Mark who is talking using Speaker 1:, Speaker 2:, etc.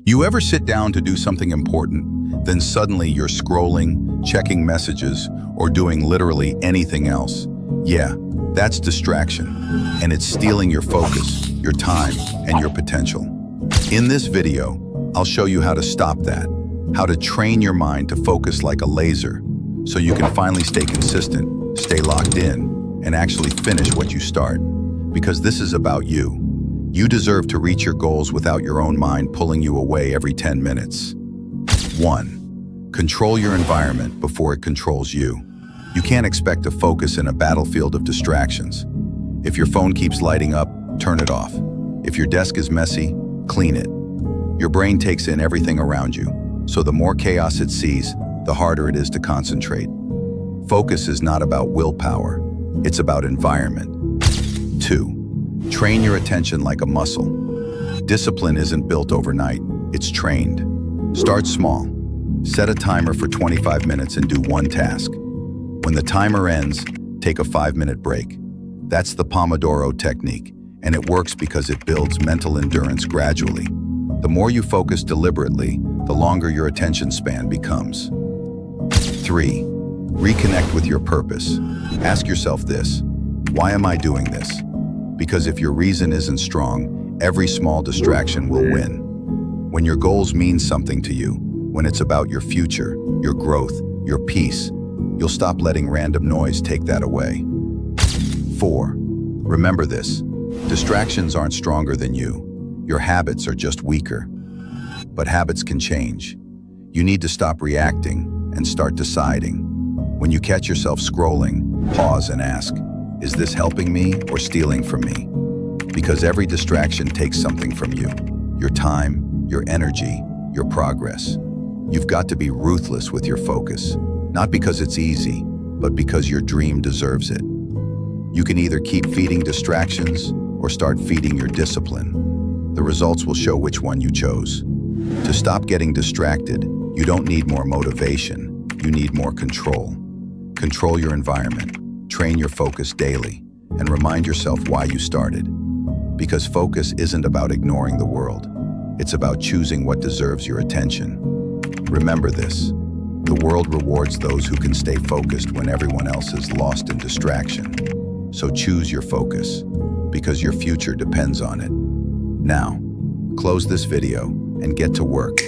Speaker 1: You ever sit down to do something important, then suddenly you're scrolling, checking messages, or doing literally anything else? Yeah, that's distraction, and it's stealing your focus, your time, and your potential. In this video, I'll show you how to stop that, how to train your mind to focus like a laser, so you can finally stay consistent, stay locked in, and actually finish what you start. Because this is about you. You deserve to reach your goals without your own mind pulling you away every 10 minutes. 1. Control your environment before it controls you. You can't expect to focus in a battlefield of distractions. If your phone keeps lighting up, turn it off. If your desk is messy, clean it. Your brain takes in everything around you, so the more chaos it sees, the harder it is to concentrate. Focus is not about willpower, it's about environment. 2. Train your attention like a muscle. Discipline isn't built overnight, it's trained. Start small. Set a timer for 25 minutes and do one task. When the timer ends, take a 5-minute break. That's the Pomodoro technique, and it works because it builds mental endurance gradually. The more you focus deliberately, the longer your attention span becomes. 3. Reconnect with your purpose. Ask yourself this: why am I doing this? Because if your reason isn't strong, every small distraction will win. When your goals mean something to you, when it's about your future, your growth, your peace, you'll stop letting random noise take that away. 4. Remember this: distractions aren't stronger than you. Your habits are just weaker. But habits can change. You need to stop reacting and start deciding. When you catch yourself scrolling, pause and ask, is this helping me or stealing from me? Because every distraction takes something from you. Your time, your energy, your progress. You've got to be ruthless with your focus. Not because it's easy, but because your dream deserves it. You can either keep feeding distractions or start feeding your discipline. The results will show which one you chose. To stop getting distracted, you don't need more motivation, you need more control. Control your environment. Train your focus daily, and remind yourself why you started. Because focus isn't about ignoring the world. It's about choosing what deserves your attention. Remember this: the world rewards those who can stay focused when everyone else is lost in distraction. So choose your focus, because your future depends on it. Now, close this video and get to work.